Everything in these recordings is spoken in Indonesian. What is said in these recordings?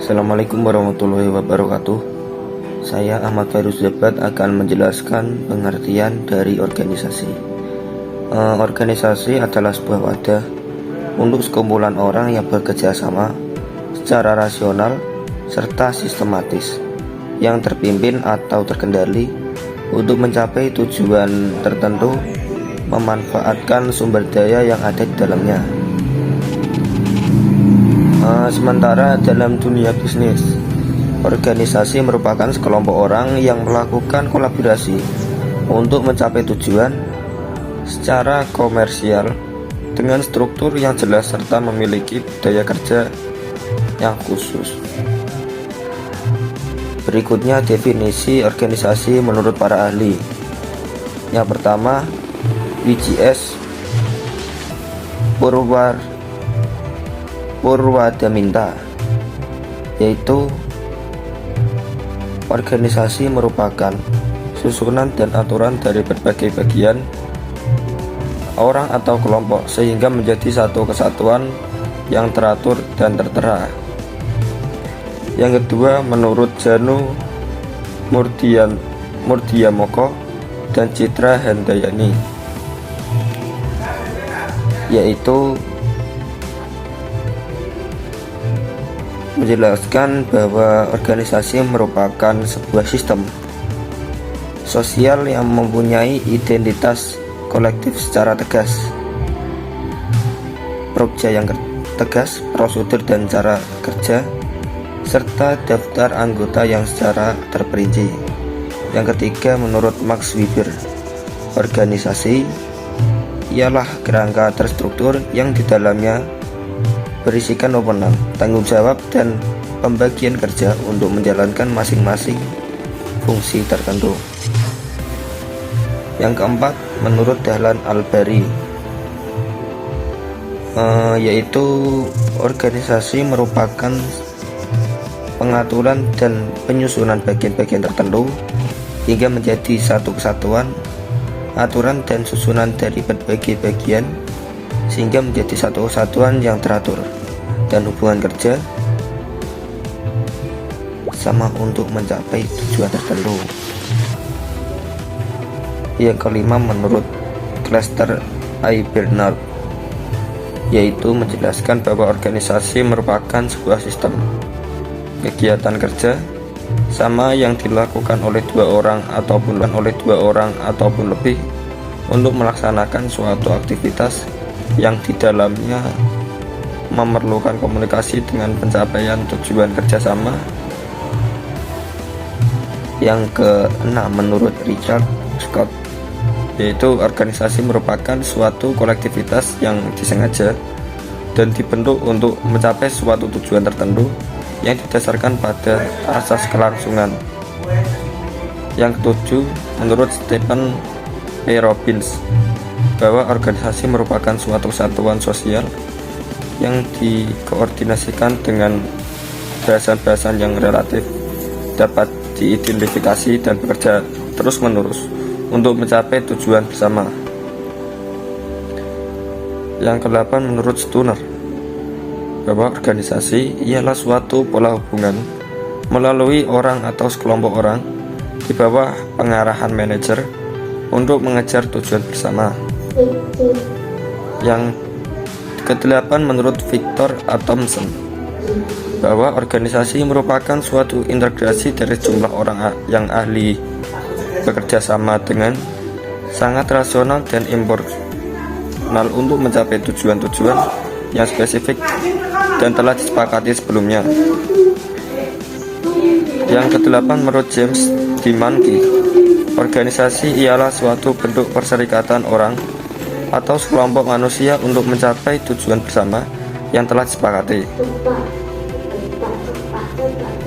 Assalamualaikum warahmatullahi wabarakatuh. Saya Ahmad Fairuz Jabat akan menjelaskan pengertian dari organisasi. Organisasi adalah sebuah wadah untuk sekumpulan orang yang bekerja sama secara rasional serta sistematis, yang terpimpin atau terkendali untuk mencapai tujuan tertentu, memanfaatkan sumber daya yang ada di dalamnya. Sementara dalam dunia bisnis, organisasi merupakan sekelompok orang yang melakukan kolaborasi untuk mencapai tujuan secara komersial dengan struktur yang jelas serta memiliki budaya kerja yang khusus. Berikutnya definisi organisasi menurut para ahli. Yang pertama, WGS Purwadaminta, yaitu organisasi merupakan susunan dan aturan dari berbagai bagian orang atau kelompok sehingga menjadi satu kesatuan yang teratur dan tertera. Yang kedua, menurut Janu Murdiamoko dan Citra Handayani, yaitu menjelaskan bahwa organisasi merupakan sebuah sistem sosial yang mempunyai identitas kolektif secara tegas, proja yang tegas, prosedur dan cara kerja, serta daftar anggota yang secara terperinci. Yang ketiga, menurut Max Weber, organisasi ialah kerangka terstruktur yang di dalamnya berisikan wewenang, tanggung jawab, dan pembagian kerja untuk menjalankan masing-masing fungsi tertentu. Yang keempat, menurut Dahlan Al-Bari, yaitu organisasi merupakan pengaturan dan penyusunan bagian-bagian tertentu hingga menjadi satu kesatuan, aturan dan susunan dari berbagai bagian sehingga menjadi satu kesatuan yang teratur dan hubungan kerja sama untuk mencapai tujuan tertentu. Yang kelima, menurut Cluster I. Bernard, yaitu menjelaskan bahwa organisasi merupakan sebuah sistem kegiatan kerja sama yang dilakukan oleh dua orang ataupun lebih untuk melaksanakan suatu aktivitas yang di dalamnya memerlukan komunikasi dengan pencapaian tujuan kerjasama. Yang keenam, menurut Richard Scott, yaitu organisasi merupakan suatu kolektivitas yang disengaja dan dibentuk untuk mencapai suatu tujuan tertentu yang didasarkan pada asas kelangsungan. Yang ketujuh, menurut Stephen P. Robbins, bahwa organisasi merupakan suatu satuan sosial yang dikoordinasikan dengan bahasan-bahasan yang relatif, dapat diidentifikasi dan bekerja terus-menerus untuk mencapai tujuan bersama. Yang ke-8, menurut Stunner, bahwa organisasi ialah suatu pola hubungan melalui orang atau sekelompok orang di bawah pengarahan manajer untuk mengejar tujuan bersama. Yang ke-8, menurut Victor Thompson, bahwa organisasi merupakan suatu integrasi dari jumlah orang yang ahli bekerja sama dengan sangat rasional dan impersonal untuk mencapai tujuan-tujuan yang spesifik dan telah disepakati sebelumnya. Yang ke-8, menurut James D. Mankey, organisasi ialah suatu bentuk perserikatan orang atau sekelompok manusia untuk mencapai tujuan bersama yang telah disepakati.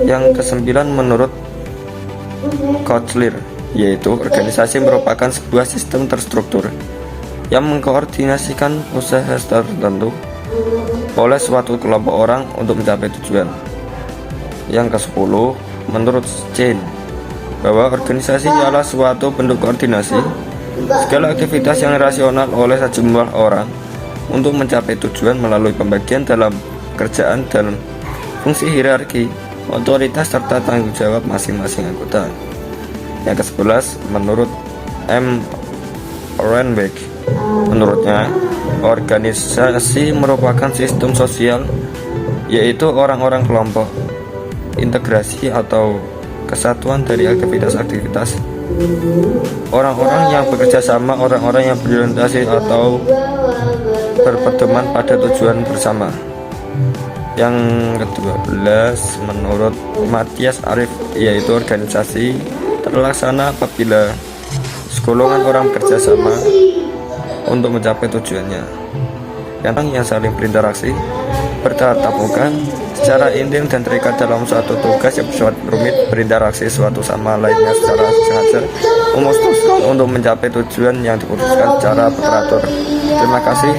Yang ke-9, menurut Kotler, yaitu organisasi merupakan sebuah sistem terstruktur yang mengkoordinasikan usaha tertentu oleh suatu kelompok orang untuk mencapai tujuan. Yang ke-10, menurut Jane, bahwa organisasi ialah suatu bentuk koordinasi segala aktivitas yang rasional oleh sejumlah orang untuk mencapai tujuan melalui pembagian dalam pekerjaan dan fungsi hierarki otoritas serta tanggung jawab masing-masing anggota. Yang ke-11, menurut M. Orenbeck, menurutnya organisasi merupakan sistem sosial, yaitu orang-orang kelompok, integrasi atau kesatuan dari aktivitas-aktivitas orang-orang yang bekerja sama, orang-orang yang berorientasi atau berpedoman pada tujuan bersama. Yang ke-12, menurut Matthias Arif, yaitu organisasi terlaksana apabila segolongan orang bekerja sama untuk mencapai tujuannya. Yang saling berinteraksi, bertatap muka secara intim dan terikat dalam suatu tugas yang bersifat rumit, berinteraksi suatu sama lainnya secara sengaja, memutuskan untuk mencapai tujuan yang diputuskan secara teratur. Terima kasih.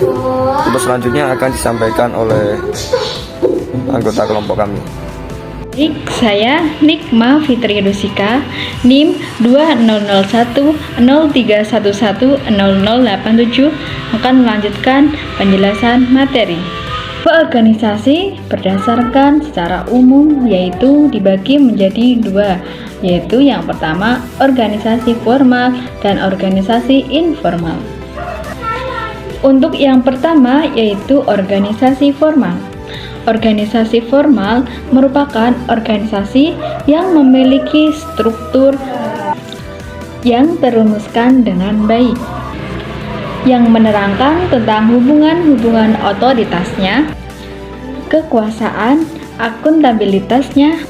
Untuk selanjutnya akan disampaikan oleh anggota kelompok kami. Saya Nikma Fitri Rusika, NIM 200103110087, akan melanjutkan penjelasan materi. Organisasi berdasarkan secara umum yaitu dibagi menjadi dua, yaitu yang pertama organisasi formal dan organisasi informal. Untuk yang pertama yaitu organisasi formal. Organisasi formal merupakan organisasi yang memiliki struktur yang terumuskan dengan baik, yang menerangkan tentang hubungan-hubungan otoritasnya, kekuasaan, akuntabilitasnya,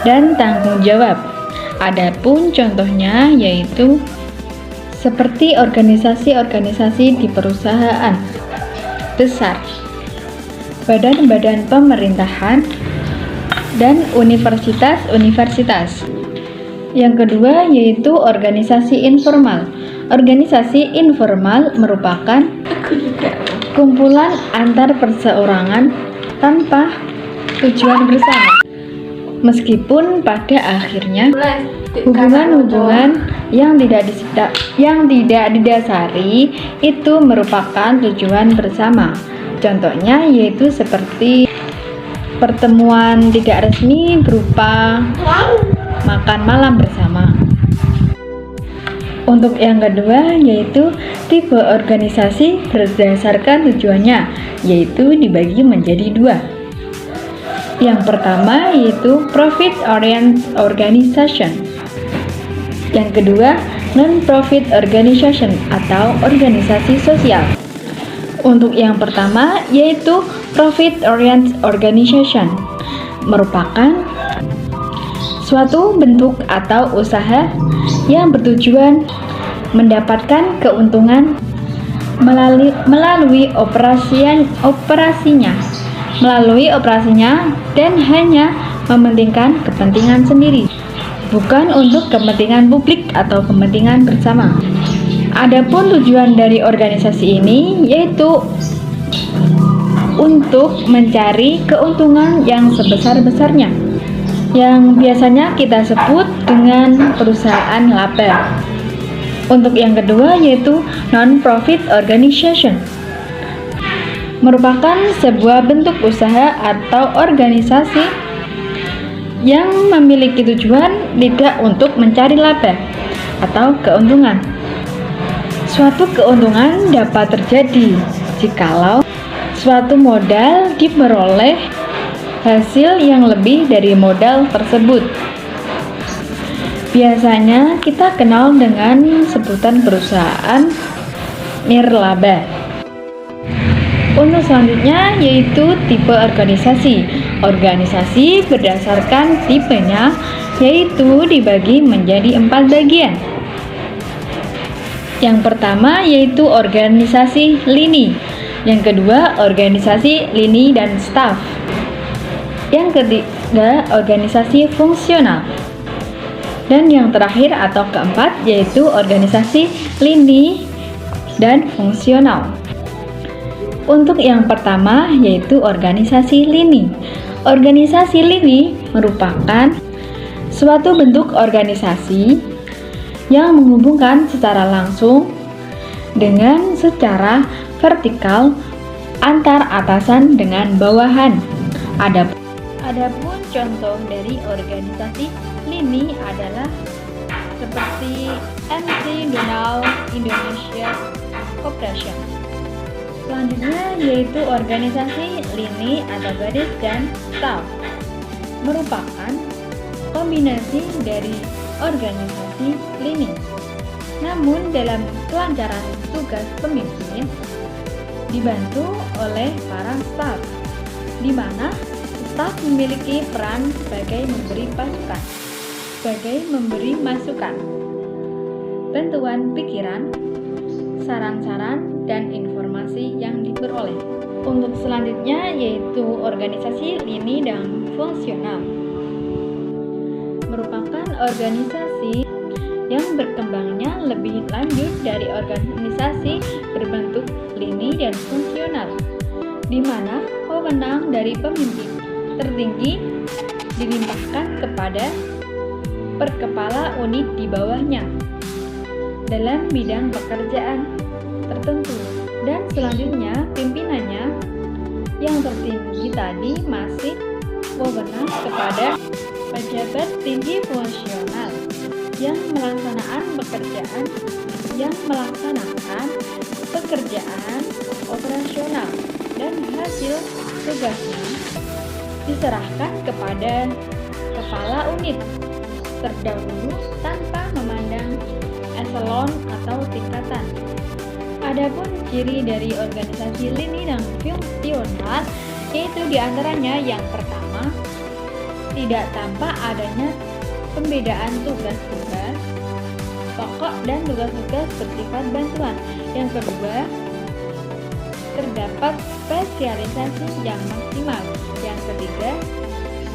dan tanggung jawab. Adapun contohnya yaitu seperti organisasi-organisasi di perusahaan besar, badan-badan pemerintahan, dan universitas-universitas. Yang kedua yaitu organisasi informal. Organisasi informal merupakan kumpulan antar perseorangan tanpa tujuan bersama, meskipun pada akhirnya hubungan-hubungan yang tidak didasari itu merupakan tujuan bersama. Contohnya yaitu seperti pertemuan tidak resmi berupa makan malam bersama. Untuk yang kedua yaitu tipe organisasi berdasarkan tujuannya, yaitu dibagi menjadi dua. Yang pertama yaitu profit oriented organization. Yang kedua non-profit organization atau organisasi sosial. Untuk yang pertama yaitu profit oriented organization, merupakan suatu bentuk atau usaha yang bertujuan mendapatkan keuntungan melalui operasinya dan hanya mementingkan kepentingan sendiri, bukan untuk kepentingan publik atau kepentingan bersama. Adapun tujuan dari organisasi ini yaitu untuk mencari keuntungan yang sebesar-besarnya, yang biasanya kita sebut dengan perusahaan laba. Untuk yang kedua yaitu non-profit organization, merupakan sebuah bentuk usaha atau organisasi yang memiliki tujuan tidak untuk mencari laba atau keuntungan. Suatu keuntungan dapat terjadi jikalau suatu modal diperoleh hasil yang lebih dari modal tersebut. Biasanya kita kenal dengan sebutan perusahaan nirlaba. Untuk selanjutnya yaitu tipe organisasi. Organisasi berdasarkan tipenya yaitu dibagi menjadi 4 bagian. Yang pertama yaitu organisasi lini. Yang kedua organisasi lini dan staf. Yang ketiga organisasi fungsional. Dan yang terakhir atau keempat yaitu organisasi lini dan fungsional. Untuk yang pertama yaitu organisasi lini. Organisasi lini merupakan suatu bentuk organisasi yang menghubungkan secara langsung dengan secara vertikal antar atasan dengan bawahan. Adapun contoh dari organisasi lini adalah seperti MC Donald Indonesia Corporation. Selanjutnya yaitu organisasi lini atau baris dan staff, merupakan kombinasi dari organisasi lini. Namun dalam kelancaran tugas pemimpin dibantu oleh para staf, di mana staf memiliki peran sebagai memberi masukan, bantuan pikiran, saran-saran, dan informasi yang diperoleh. Untuk selanjutnya yaitu organisasi lini dan fungsional, merupakan organisasi yang berkembangnya lebih lanjut dari organisasi berbentuk lini dan fungsional, di mana wewenang dari pemimpin tertinggi dilimpahkan kepada perkepala unit di bawahnya dalam bidang pekerjaan tertentu, dan selanjutnya pimpinannya yang tertinggi tadi masih wewenang kepada pejabat tinggi fungsional yang melaksanakan pekerjaan operasional, dan hasil tugasnya diserahkan kepada kepala unit terdahulu tanpa memandang eselon atau tingkatan. Adapun ciri dari organisasi lini dan fungsional yaitu diantaranya yang pertama, tidak tampak adanya pembedaan tugas-tugas pokok dan tugas-tugas bersifat bantuan. Yang kedua, terdapat spesialisasi yang maksimal. Yang ketiga,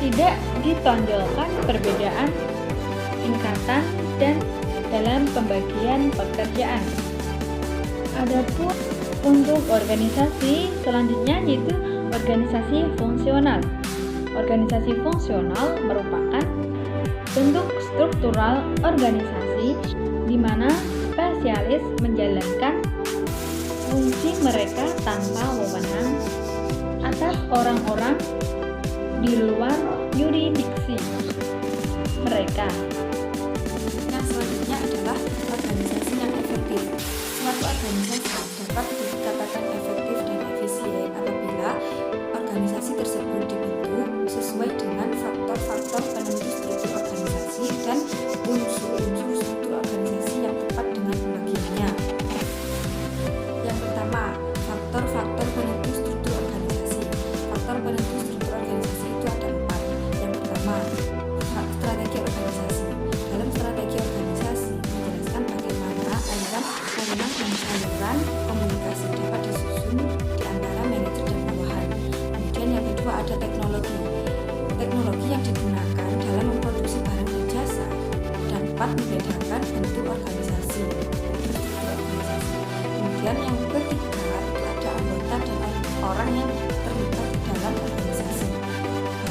tidak ditonjolkan perbedaan tingkatan dan dalam pembagian pekerjaan. Adapun untuk organisasi selanjutnya yaitu organisasi fungsional. Organisasi fungsional merupakan bentuk struktural organisasi di mana spesialis menjalankan fungsi mereka tanpa wewenang atas orang-orang di luar yurisdiksi mereka. Yang selanjutnya adalah organisasi yang efektif. Suatu organisasi dapat dikatakan efektif dan efisien apabila organisasi tersebut dibentuk sesuai dengan faktor-faktor penentu struktur organisasi dan unsur-unsur struktur organisasi yang tepat dengan pembagiannya. Yang pertama, faktor-faktor penentu struktur organisasi. Faktor penentu struktur organisasi itu ada 4. Yang pertama, strategi organisasi. Dalam strategi organisasi menjelaskan bagaimana aliran wewenang dan saluran komunikasi dapat disusun di antara manajer dan bawahan. Kemudian yang kedua ada teknologi. Teknologi yang digunakan dalam memproduksi barang dan jasa dapat membedakan bentuk organisasi. Kemudian yang ketiga itu ada anggota dan orang yang terlibat di dalam organisasi,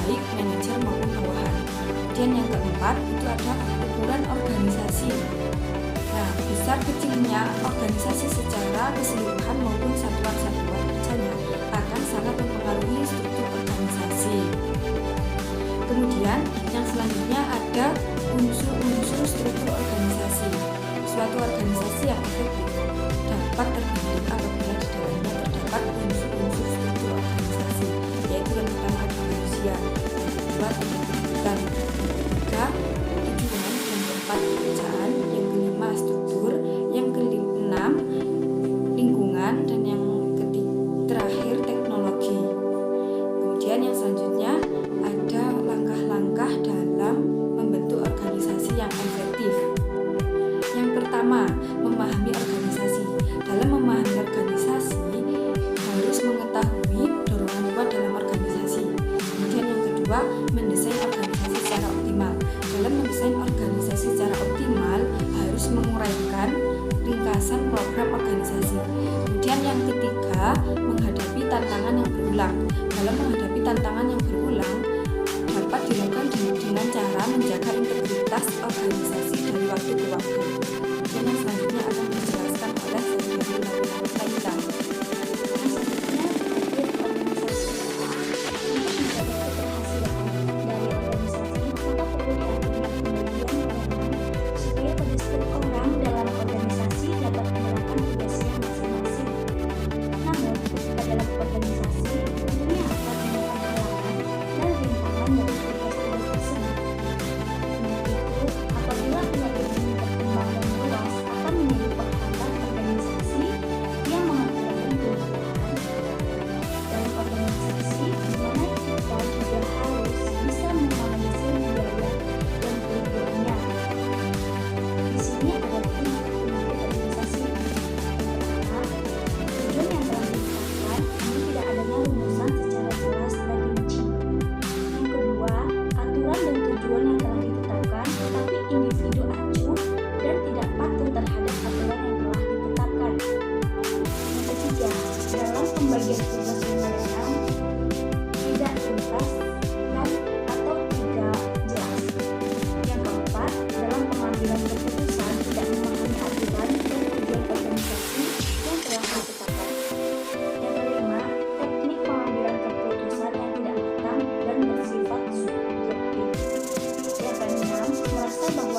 baik manajer maupun bawahan. Kemudian yang keempat itu ada ukuran organisasi. Nah, besar kecilnya organisasi secara keseluruhan maupun satuan-satuan kerjanya akan sangat mempengaruhi struktur organisasi. Kemudian yang selanjutnya ada unsur-unsur struktur organisasi. Suatu organisasi yang efektif dapat terbentuk apabila di dalamnya terdapat unsur-unsur struktur organisasi, yaitu yang pertama ada manusia, yang kedua pendidikan, yang ketiga tujuan, yang keempat pekerjaan, yang kelima struktur, yang keenam lingkungan, dan yang terakhir teknologi. Kemudian yang selanjutnya ada langkah-langkah dalam membentuk organisasi yang efektif. Yang pertama, memahami organisasi. Dalam memahami organisasi harus mengetahui dorongan kuat dalam organisasi. Kemudian yang kedua, mendesain organisasi secara optimal. Dalam mendesain organisasi secara optimal harus menguraikan ringkasan program organisasi. Kemudian yang ketiga, menghadapi tantangan yang berulang. Dalam menghadapi tantangan yang berulang dapat dilakukan dengan cara menjaga integritas organisasi dari waktu ke waktu. Dan yang selanjutnya akan dijelaskan oleh Saudari Laila. Selanjutnya, terkait organisasi. Untuk mencapai keberhasilan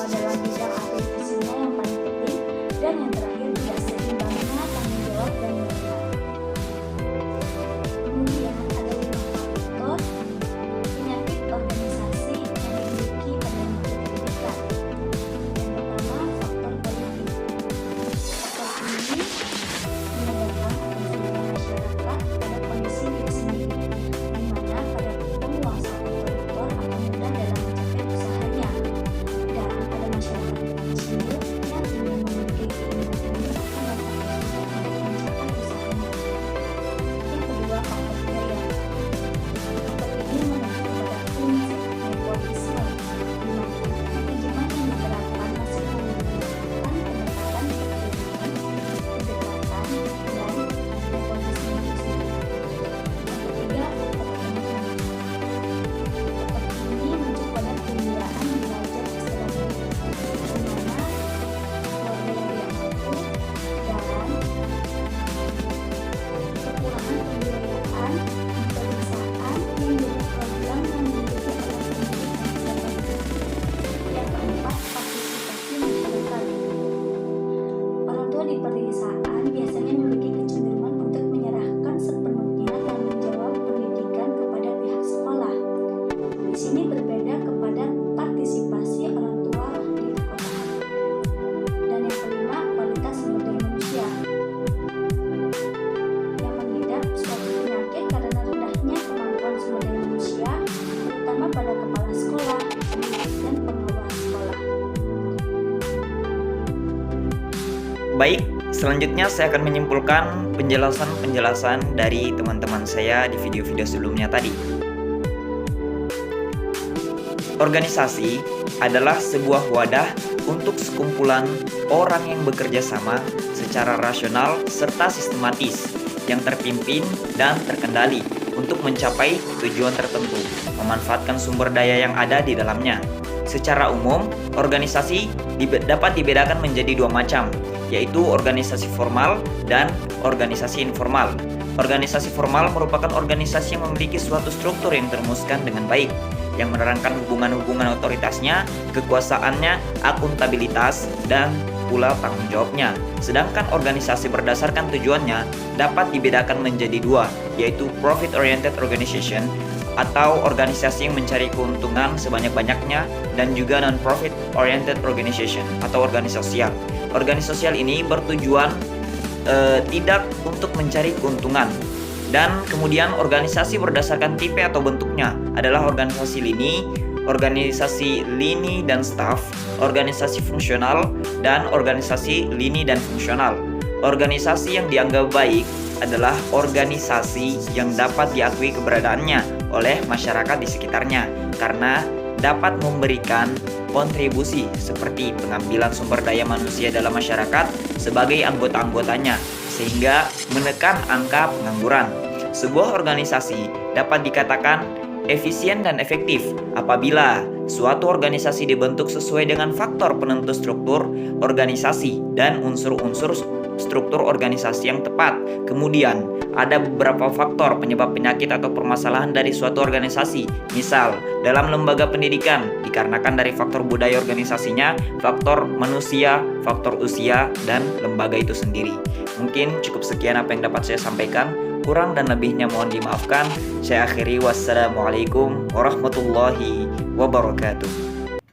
dalam bidang aktivisinya yang paling penting, dan yang terakhir tidak seimbangnya tanggung jawab dan wewenang. Kemudian ada 5 faktor penyakit organisasi yang dimiliki pada mutu pendidikan. Yang pertama, faktor politik. Faktor ini menyebabkan kepentingan masyarakat pada kondisi diri sendiri, di mana pada penguasa atau koruptor akan mudah dalam mencapai usahanya, dan pada masyarakat kecil yang ingin memiliki keinginan tinggi akan dapat kesulitan untuk mencapai usahanya. Yang kedua, faktor budaya. Faktor ini menunjuk kepada prinsip nepotisme, di mana manajemen yang diterapkan masih menggunakan pendekatan keturunan, kedekatan, dan nepotisme itu sendiri. Yang ketiga, faktor komitmen. Faktor ini menunjuk pada pembinaan belajar Islam, di mana keluarga yang tidak mampu dan kekurangan pembiayaan di pedesaan yang menjadi program yang dimiliki oleh pendidikan Islam. Yang keempat, partisipasi masyarakat. Orang tua di pedesaan biasanya memiliki kecenderungan untuk menyerahkan sepenuhnya tanggung jawab pendidikan kepada pihak sekolah. Di sini berbeda kepada partisipasi orang tua di perkotaan. Dan yang kelima, kualitas sumber daya manusia yang mengidap suatu penyakit karena rendahnya kemampuan sumber daya manusia, terutama pada kepala sekolah, pendidik, dan pengawas sekolah. Baik, selanjutnya saya akan menyimpulkan penjelasan-penjelasan dari teman-teman saya di video-video sebelumnya tadi. Organisasi adalah sebuah wadah untuk sekumpulan orang yang bekerja sama secara rasional serta sistematis, yang terpimpin dan terkendali untuk mencapai tujuan tertentu, memanfaatkan sumber daya yang ada di dalamnya. Secara umum, organisasi dapat dibedakan menjadi 2 macam, yaitu organisasi formal dan organisasi informal. Organisasi formal merupakan organisasi yang memiliki suatu struktur yang terumuskan dengan baik, yang menerangkan hubungan-hubungan otoritasnya, kekuasaannya, akuntabilitas, dan pula tanggung jawabnya. Sedangkan organisasi berdasarkan tujuannya dapat dibedakan menjadi 2, yaitu profit oriented organization atau organisasi yang mencari keuntungan sebanyak-banyaknya, dan juga non-profit oriented organization atau organisasi sosial. Organisasi sosial ini bertujuan tidak untuk mencari keuntungan. Dan kemudian organisasi berdasarkan tipe atau bentuknya adalah organisasi lini dan staf, organisasi fungsional, dan organisasi lini dan fungsional. Organisasi yang dianggap baik adalah organisasi yang dapat diakui keberadaannya oleh masyarakat di sekitarnya karena dapat memberikan kontribusi seperti pengambilan sumber daya manusia dalam masyarakat sebagai anggota-anggotanya sehingga menekan angka pengangguran. Sebuah organisasi dapat dikatakan efisien dan efektif apabila suatu organisasi dibentuk sesuai dengan faktor penentu struktur organisasi dan unsur-unsur struktur organisasi yang tepat. Kemudian, ada beberapa faktor penyebab penyakit atau permasalahan dari suatu organisasi. Misal, dalam lembaga pendidikan dikarenakan dari faktor budaya organisasinya, faktor manusia, faktor usia, dan lembaga itu sendiri. Mungkin cukup sekian apa yang dapat saya sampaikan. Kurang dan lebihnya mohon dimaafkan. Saya akhiri, wassalamualaikum warahmatullahi wabarakatuh.